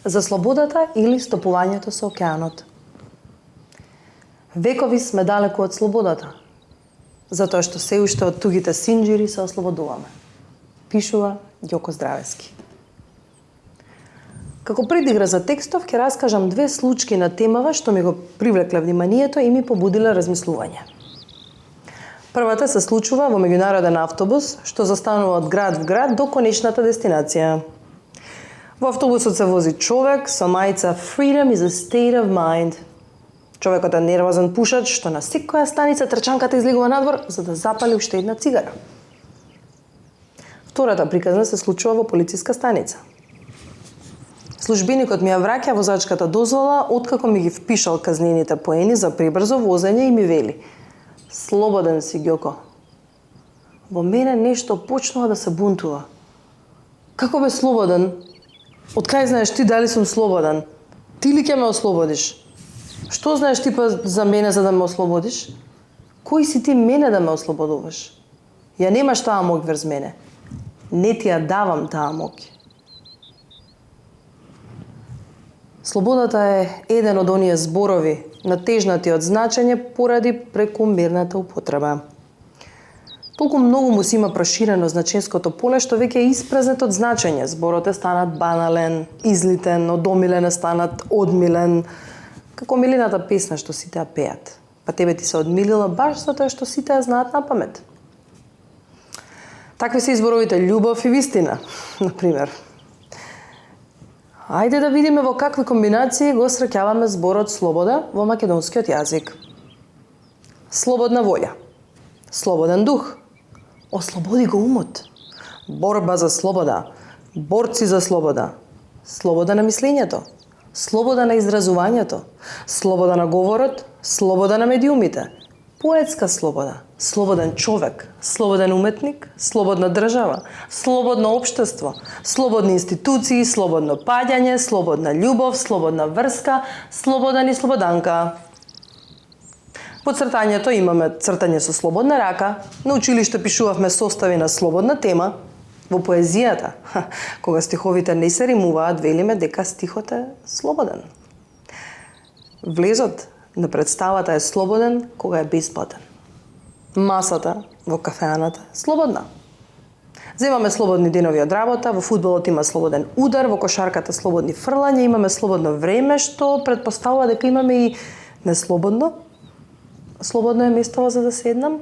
За слободата или стопувањето со океанот? Векови сме далеку од слободата, затоа што се уште од тугите синџири се ослободуваме. Пишува Ѓоко Здравески. Како предигра за текстов ќе раскажам две случки на темава што ми го привлекле вниманието и ми побудиле размислување. Првата се случува во меѓународен автобус што застанува од град в град до конечната дестинација. Во автобусот се вози човек со мајца Freedom is a state of mind. Човекот е нервозен пушач што на секоја станица трчанката излегува надвор за да запали уште една цигара. Втората приказна се случува во полициска станица. Службеникот ми ја враќа возачката дозвола откако ми ги впишал казнените поени за пребрзо возење и ми вели: "Слободен си, Ѓоко." Во мене нешто почнува да се бунтува. Како бе слободен? Од кај знаеш ти дали сум слободен? Ти ли ќе ме ослободиш? Што знаеш ти па за мене за да ме ослободиш? Кој си ти мене да ме ослободуваш? Ја немаш таа моќ врз мене. Не ти ја давам таа моќ. Слободата е еден од оние зборови натежнати од значење поради прекумерната употреба. Толку многу му си има проширено значенското поле што веќе е испразнет од значење. Зборот е станат банален, излитен, одомилен е станат одмилен, како милината песна што сите ја пеат. Па тебе ти се одмилила баш затоа што сите ја знаат на памет. Такви се изборовите љубов и вистина, например. Ајде да видиме во какви комбинации го среќаваме зборот слобода во македонскиот јазик. Слободна волја, слободен дух, ослободи го умот, борба за слобода, борци за слобода, слобода на мислењето, слобода на изразувањето, слобода на говорот, слобода на медиумите, поетска слобода, слободен човек, слободен уметник, слободна држава, слободно општество, слободни институции, слободно паѓање, слободна љубов, слободна врска, слободен и слободанка. По цртањето имаме цртање со слободна рака, на училиште пишувавме состави на слободна тема, во поезијата, кога стиховите не се римуваат, велиме дека стихот е слободен. Влезот на представата е слободен кога е бесплатен. Масата во кафеаната е слободна. Земаме слободни денови од работа, во фудбалот има слободен удар, во кошарката слободни фрлања, имаме слободно време, што претпоставува дека имаме и неслободно. Слободно е местово за да седнам.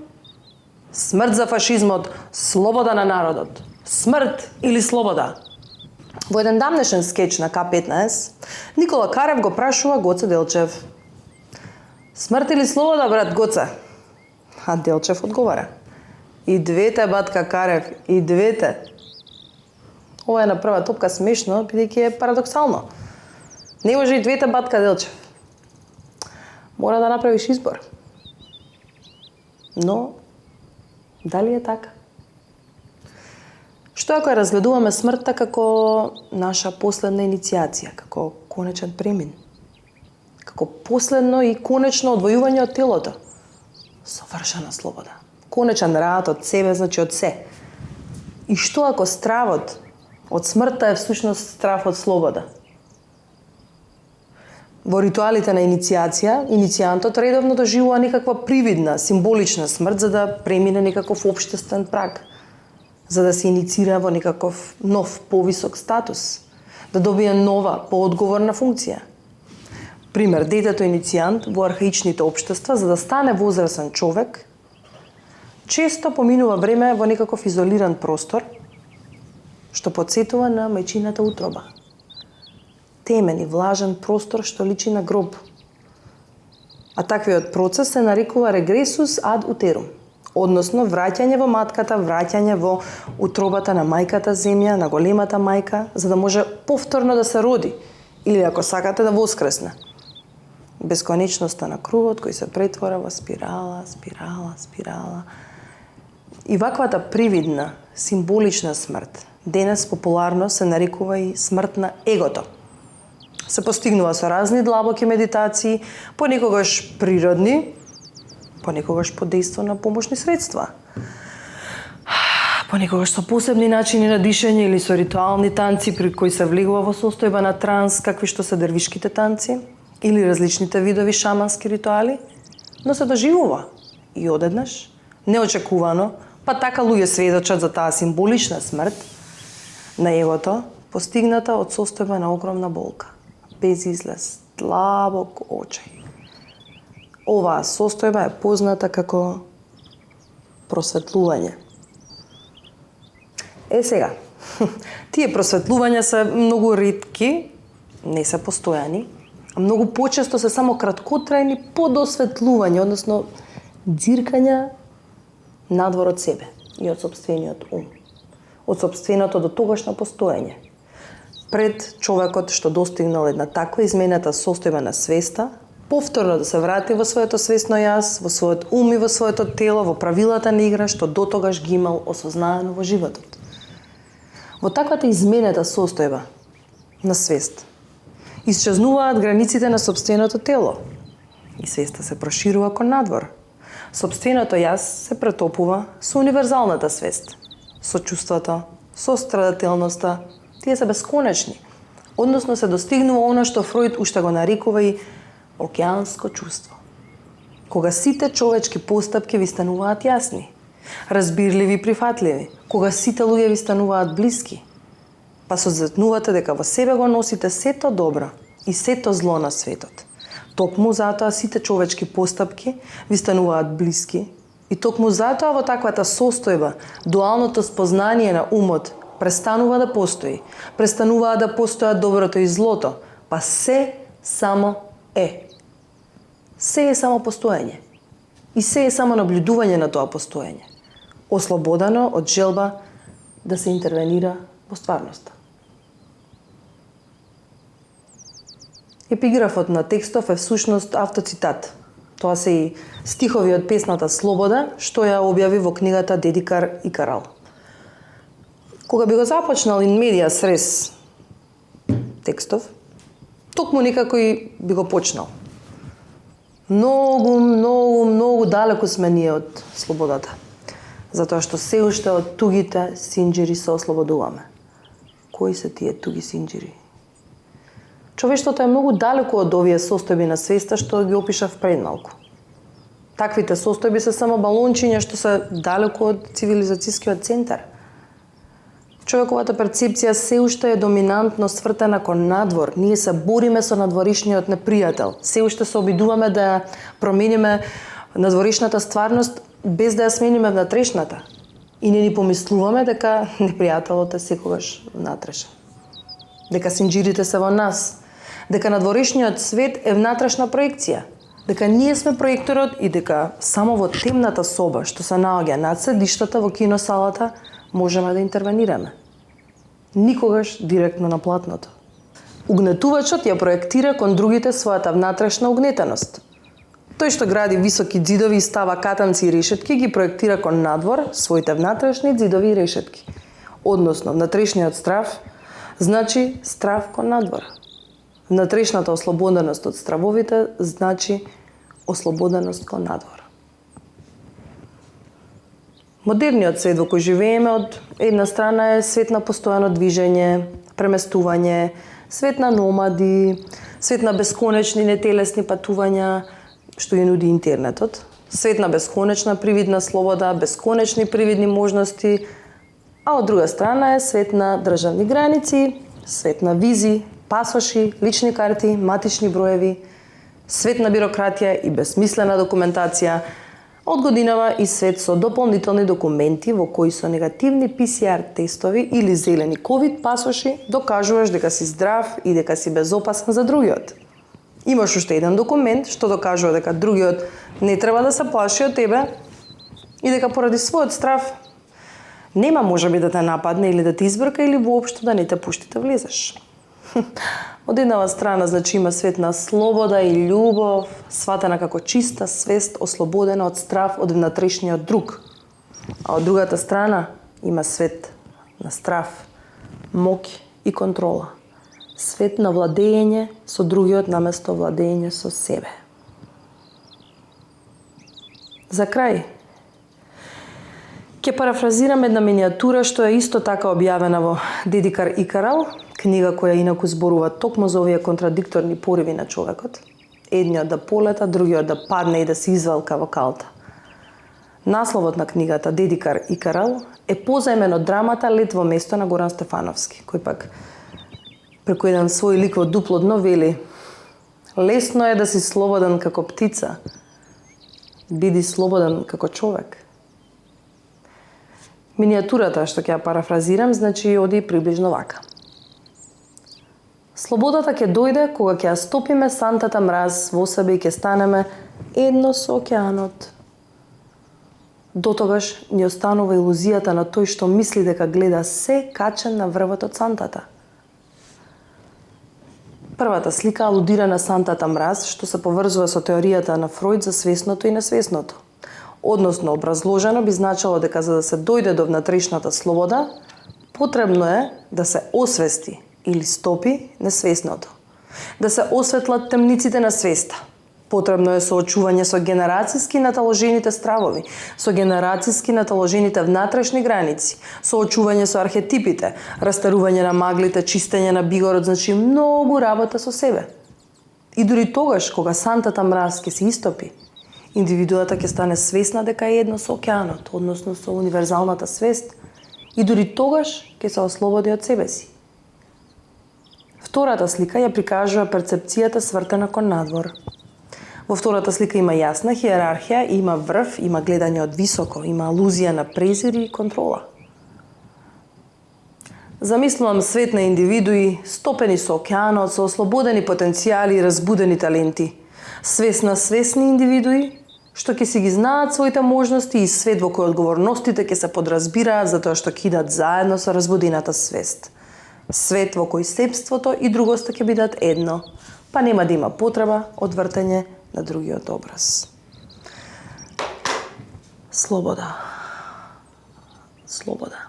Смрт за фашизмот, слобода на народот. Смрт или слобода? Во еден дамнешен скеч на К15, Никола Карев го прашува Гоце Делчев: "Смрт или слобода, брат Гоце?" А Делчев одговара: "И двете, батка Карев, и двете." Ова е на прва топка смешно, бидејќи е парадоксално. Не може и двете, батка Делчев. Мора да направиш избор. Но, дали е така? Што ако ја разгледуваме смртта како наша последна иницијација, како конечен премин? Како последно и конечно одвојување од телото? Совршена слобода. Конечен раат од себе, значи од се. И што ако стравот од смртта е всушност страв од слобода? Во ритуалите на иницијација, иницијантот редовно доживува некаква привидна, символична смрт за да премине некаков општествен праг, за да се иницира во некаков нов, повисок статус, да добие нова, поодговорна функција. Пример, детето иницијант во архаичните општества, за да стане возрасен човек, често поминува време во некаков изолиран простор, што потсетува на мајчината утроба. Темен и влажен простор што личи на гроб. А таквиот процес се нарекува регресус ад утерум, односно враќање во матката, враќање во утробата на мајката земја, на големата мајка, за да може повторно да се роди, или ако сакате да воскресне. Бесконечноста на кругот кој се претвора во спирала, спирала, спирала. И ваквата привидна, символична смрт денес популарно се нарекува и смрт на егото. Се постигнува со разни длабоки медитации, понекогаш природни, понекогаш под дејство на помошни средства. Понекогаш со посебни начини на дишење или со ритуални танци при кои се влегува во состојба на транс, какви што се дервишките танци или различните видови шамански ритуали, но се доживува и одеднаш, неочекувано, па така луѓе сведочат за таа символична смрт на егото, постигната од состојба на огромна болка, без излез, длабок очај. Оваа состојба е позната како просветлување. Сега, тие просветлувања се многу ретки, не се постојани, а многу почесто се само краткотрајни подосветлувања, односно дзиркања надвор од себе и од сопствениот ум, од сопственото до тогашно постоење. Пред човекот што достигнал една таква изменета состојба на свеста, повторно да се врати во своето свесно јас, во својот ум и во своето тело, во правилата на игра што дотогаш ги имал осознаено во животот. Во таквата изменета состојба на свест, исчезнуваат границите на сопственото тело и свеста се проширува кон надвор. Сопственото јас се претопува со универзалната свест, со чувството, со страдателноста, тие се бесконечни. Односно се достигнува она што Фројд уште го нарекува и океанско чувство. Кога сите човечки постапки ви стануваат јасни, разбирливи и прифатливи, кога сите луѓе ви стануваат блиски, па сознавате дека во себе го носите сето добро и сето зло на светот. Токму затоа сите човечки постапки ви стануваат блиски и токму затоа во таквата состојба дуалното спознание на умот престанува да постои, престануваат да постојат доброто и злото, па се само е. Се е само постоење. И се е само наблюдување на тоа постоење, ослободено од желба да се интервенира во стварноста. Епиграфот на текстов е всушност автоцитат. Тоа се и стихови од песната Слобода, што ја објави во книгата Дедикар и Карал. Кога би го започнал in medias res текстов, токму некако и би го почнал. Многу далеко сме ние од слободата. Затоа што се уште од тугите синџири се ослободуваме. Кои се тие туги синџири? Човештвото е многу далеко од овие состојби на свеста што ги опишав пред малку. Таквите состојби се само балончиња што се далеко од цивилизацијскиот центар. Човековата перцепција се уште е доминантно свртена кон надвор. Ние се бориме со надворишниот непријател. Се уште се обидуваме да промениме надворишната стварност без да ја смениме внатрешната. И не ни помислуваме дека непријателот е секогаш внатрешен. Дека синџирите се во нас. Дека надворишниот свет е внатрешна проекција. Дека ние сме проекторот и дека само во темната соба што се наоѓа над седиштата во киносалата можеме да интервенираме. Никогаш директно на платното. Угнетувачот ја проектира кон другите својата внатрешна угнетеност. Тој што гради високи ѕидови и става катанци и решетки ги проектира кон надвор своите внатрешни ѕидови и решетки. Односно, внатрешниот страв значи страв кон надвор. Внатрешната ослободеност од стравовите значи ослободеност кон надвор. Модерниот свет во кој живееме од една страна е свет на постојано движење, преместување, свет на номади, свет на бесконечни нетелесни патувања, што ја нуди интернетот, свет на бесконечна привидна слобода, бесконечни привидни можности, а од друга страна е свет на државни граници, свет на визи, пасоши, лични карти, матични броеви, свет на бирократија и безсмислена документација, од годинава и свет со дополнителни документи во кои со негативни PCR тестови или зелени COVID пасоши докажуваш дека си здрав и дека си безопасен за другиот. Имаш уште еден документ што докажува дека другиот не треба да се плаши од тебе и дека поради својот страв нема можеби да те нападне или да те избрка или воопшто да не те пушти да влезеш. Од еднава страна, значи, има свет на слобода и љубов, сватена како чиста свест, ослободена од страв од внатрешниот друг. А од другата страна има свет на страв, моќ и контрола. Свет на владење со другиот наместо владење со себе. За крај, Ќе парафразирам една минијатура што е исто така објавена во Дедикар Икарал, книга која инаку зборува токму за овие контрадикторни пориви на човекот. Едниот да полета, другиот да падне и да се извалка во калта. Насловот на книгата Дедикар Икарал е позаемен од драмата Лет во место на Горан Стефановски, кој пак преку еден свој лик во дупло дно вели: лесно е да си слободен како птица, биди слободен како човек. Минијатурата што ќе ја парафразирам значи оди приближно вака. Слободата ќе дојде кога ќе ја стопиме сантата мраз во себе и ќе станеме едно со океанот. Дотогаш ни останува илузијата на тој што мисли дека гледа се качен на врвот од сантата. Првата слика алудира на сантата мраз, што се поврзува со теоријата на Фројд за свесното и несвесното. Односно, образложено би значило дека за да се дојде до внатрешната слобода, потребно е да се освести или стопи несвесното. Да се осветлат темниците на свеста. Потребно е соочување со генерацијски наталожените стравови, со генерацијски наталожените внатрешни граници, соочување со архетипите, растарување на маглите, чистење на бигорот, значи многу работа со себе. И дури тогаш, кога сантата мраз ќе се истопи, индивидуата ќе стане свесна дека е едно со океанот, односно со универзалната свест, и дури тогаш ќе се ослободи од себе си. Втората слика ја прикажува перцепцијата свртена кон надвор. Во втората слика има јасна хиерархија, има врв, има гледање од високо, има алузија на презир и контрола. Замислувам свет на индивидуи, стопени со океанот, со ослободени потенцијали и разбудени таленти. Свесни индивидуи, што ќе си ги знаат своите можности и свет во кој одговорностите ќе се подразбираат затоа што ќе идат заедно со разбудената свест. Свет во кој себството и другоста ќе бидат едно, па нема да има потреба од вртење на другиот образ. Слобода. Слобода.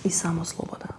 И само слобода.